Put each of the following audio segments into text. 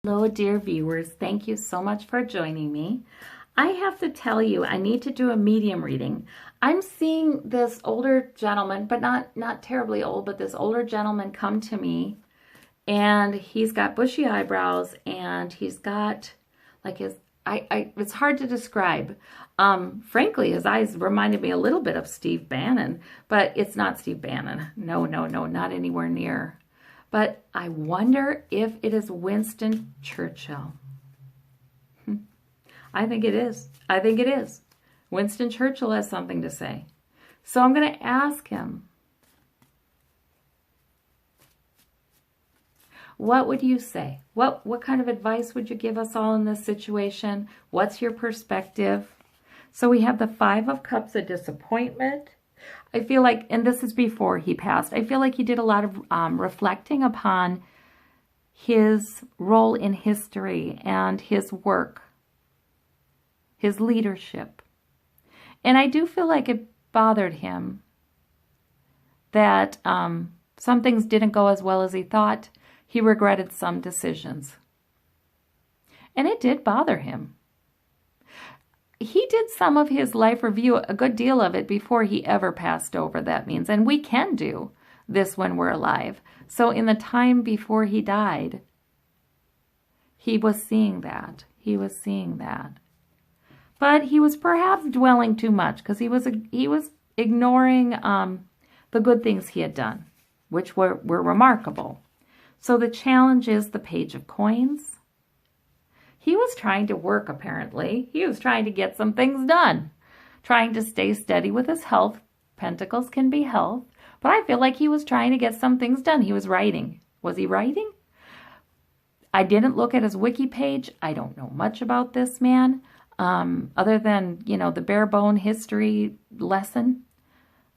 Hello, dear viewers. Thank you so much for joining me. I have to tell you, I need to do a medium reading. I'm seeing this older gentleman, but not terribly old, but this older gentleman come to me, and he's got bushy eyebrows, and he's got like it's hard to describe. Frankly, his eyes reminded me a little bit of Steve Bannon, but it's not Steve Bannon. No, not anywhere near. But I wonder if it is Winston Churchill. I think it is. I think it is. Winston Churchill has something to say. So I'm going to ask him, what would you say? What kind of advice would you give us all in this situation? What's your perspective? So we have the Five of Cups of disappointment. I feel like, and this is before he passed, I feel like he did a lot of reflecting upon his role in history and his work, his leadership. And I do feel like it bothered him that some things didn't go as well as he thought. He regretted some decisions. And it did bother him. He did some of his life review, a good deal of it, before he ever passed over, that means. And we can do this when we're alive. So in the time before he died, he was seeing that. He was seeing that. But he was perhaps dwelling too much because he was ignoring the good things he had done, which were remarkable. So the challenge is the Page of Coins. He was trying to work, apparently. He was trying to get some things done, trying to stay steady with his health. Pentacles can be health, but I feel like he was trying to get some things done. He was writing. Was he writing? I didn't look at his wiki page. I don't know much about this man, other than, you know, the bare bone history lesson.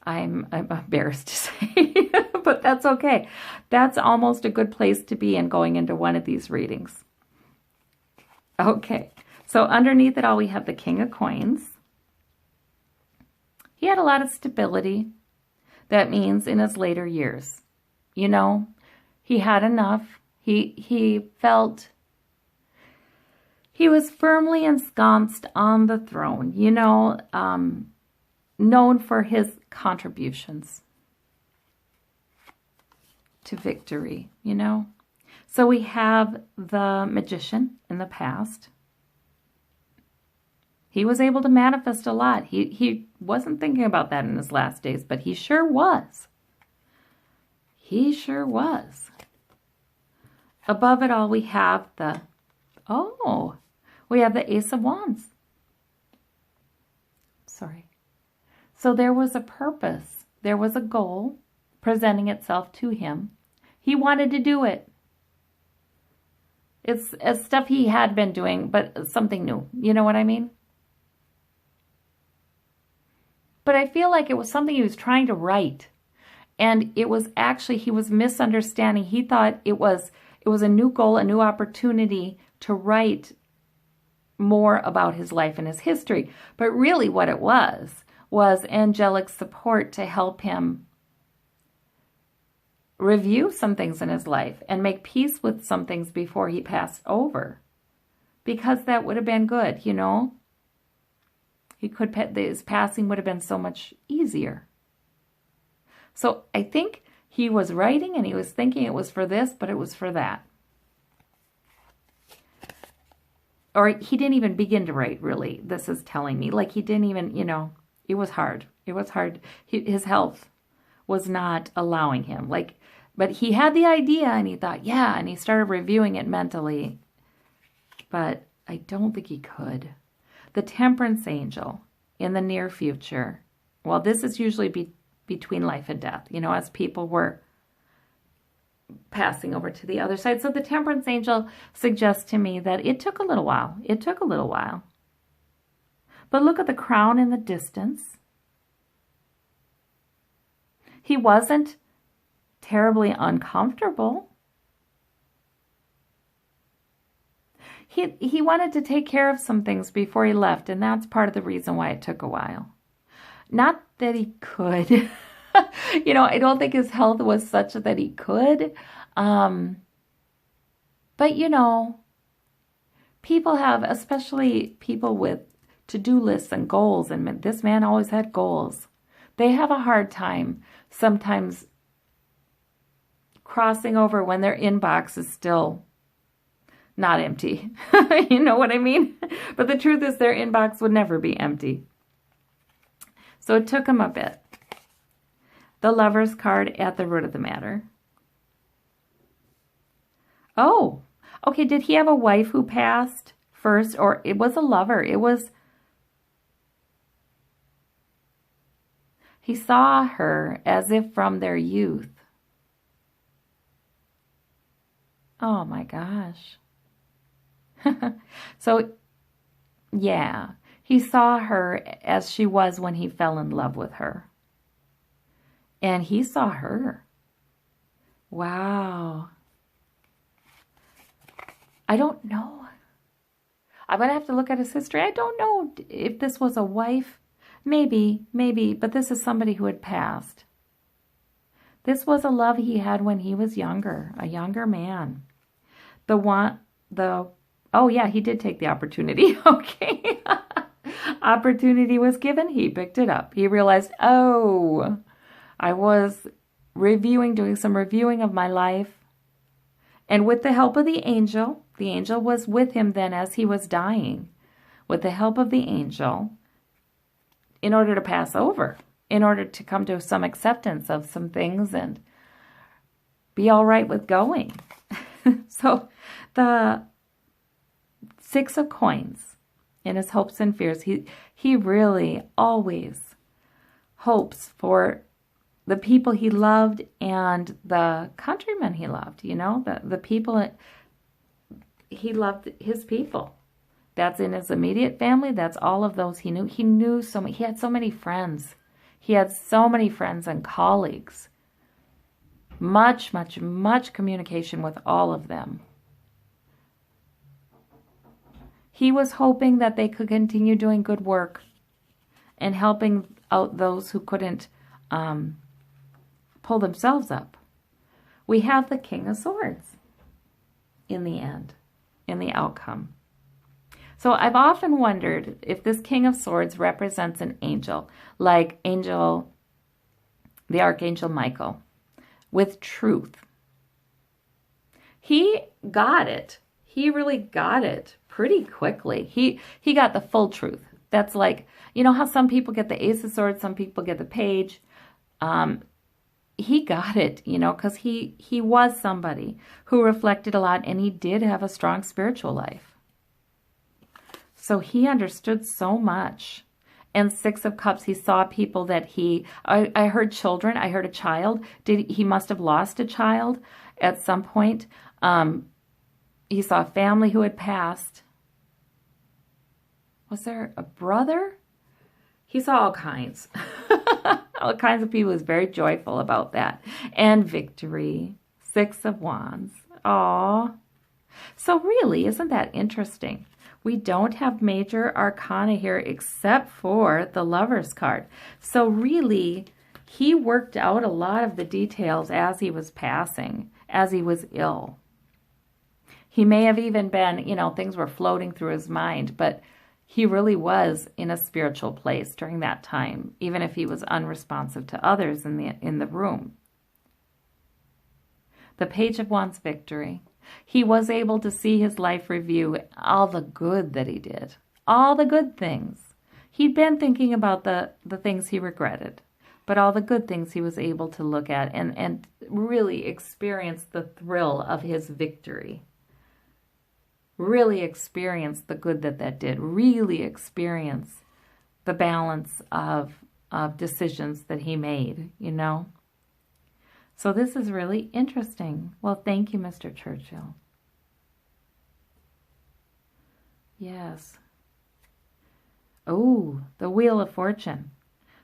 I'm embarrassed to say, but that's okay. That's almost a good place to be in going into one of these readings. Okay, so underneath it all, we have the King of Coins. He had a lot of stability. That means in his later years, you know, he had enough. He felt he was firmly ensconced on the throne, you know, known for his contributions to victory, you know. So we have the Magician in the past. He was able to manifest a lot. He wasn't thinking about that in his last days, but he sure was. He sure was. Above it all, we have the Ace of Wands. Sorry. So there was a purpose. There was a goal presenting itself to him. He wanted to do it. It's stuff he had been doing, but something new. You know what I mean? But I feel like it was something he was trying to write. And it was actually, he was misunderstanding. He thought it was a new goal, a new opportunity to write more about his life and his history. But really what it was angelic support to help him review some things in his life and make peace with some things before he passed over, because that would have been good, you know. His passing would have been so much easier. So I think he was writing and he was thinking it was for this, but it was for that. Or he didn't even begin to write, really. This is telling me, like, he didn't even, you know, it was hard. It was hard. His health was not allowing him, like, but he had the idea and he thought, yeah, and he started reviewing it mentally, but I don't think he could. The Temperance Angel in the near future, well, this is usually between life and death, you know, as people were passing over to the other side. So the Temperance Angel suggests to me that it took a little while. It took a little while. But look at the crown in the distance. He wasn't terribly uncomfortable. He wanted to take care of some things before he left, and that's part of the reason why it took a while. Not that he could. You know, I don't think his health was such that he could. But, you know, People have, especially people with to-do lists and goals, and this man always had goals. They have a hard time sometimes crossing over when their inbox is still not empty. You know what I mean? But the truth is their inbox would never be empty. So it took him a bit. The Lover's card at the root of the matter. Oh, okay. Did he have a wife who passed first, or it was a lover? He saw her as if from their youth. Oh my gosh. So, yeah, he saw her as she was when he fell in love with her. And he saw her. Wow. I don't know. I'm going to have to look at his history. I don't know if this was a wife. Maybe, but this is somebody who had passed. This was a love he had when he was younger, a younger man. Oh yeah, he did take the opportunity. Okay. Opportunity was given. He picked it up. He realized, oh, I was doing some reviewing of my life. And with the help of the angel was with him then as he was dying. With the help of the angel, in order to pass over, in order to come to some acceptance of some things and be all right with going. So the Six of Coins, in his hopes and fears, he really always hopes for the people he loved and the countrymen he loved, you know, the people, he loved his people. That's in his immediate family. That's all of those he knew. He had so many friends. He had so many friends and colleagues. Much communication with all of them. He was hoping that they could continue doing good work and helping out those who couldn't pull themselves up. We have the King of Swords in the end, in the outcome. So I've often wondered if this King of Swords represents an angel, like the Archangel Michael, with truth. He got it. He really got it pretty quickly. He got the full truth. That's like, you know how some people get the Ace of Swords, some people get the Page. He got it, you know, because he was somebody who reflected a lot, and he did have a strong spiritual life. So he understood so much. And Six of Cups, he saw people that I heard children, I heard a child. He must have lost a child at some point. He saw a family who had passed. Was there a brother? He saw all kinds. All kinds of people. He was very joyful about that. And victory. Six of Wands. Aww. So really, isn't that interesting? We don't have major arcana here except for the Lover's card. So really, he worked out a lot of the details as he was passing, as he was ill. He may have even been, you know, things were floating through his mind, but he really was in a spiritual place during that time, even if he was unresponsive to others in the room. The Page of Wands, victory. He was able to see his life review, all the good that he did, all the good things. He'd been thinking about the things he regretted, but all the good things he was able to look at and really experience the thrill of his victory. Really experience the good that did. Really experience the balance of decisions that he made, you know. So this is really interesting. Well, thank you, Mr. Churchill. Yes. Oh, the Wheel of Fortune.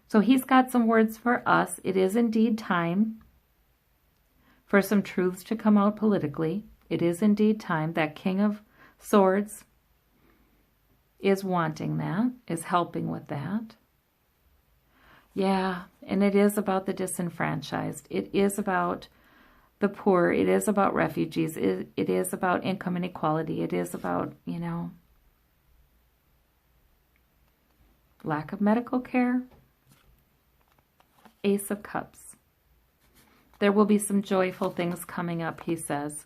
So he's got some words for us. It is indeed time for some truths to come out politically. It is indeed time. That King of Swords is wanting that, is helping with that. Yeah, and it is about the disenfranchised. It is about the poor. It is about refugees. It is about income inequality. It is about, you know, lack of medical care. Ace of Cups. There will be some joyful things coming up, he says.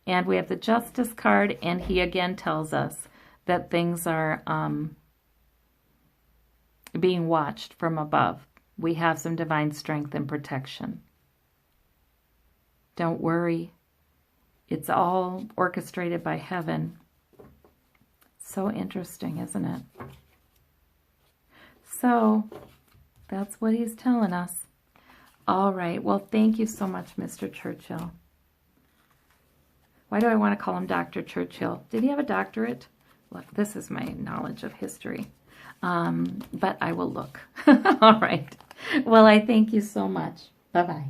And we have the Justice card, and he again tells us that things are being watched from above. We have some divine strength and protection. Don't worry. It's all orchestrated by heaven. So interesting, isn't it? So that's what he's telling us. All right. Well, thank you so much, Mr. Churchill. Why do I want to call him Dr. Churchill? Did he have a doctorate? Look, this is my knowledge of history. But I will look. All right. Well, I thank you so much. Bye-bye.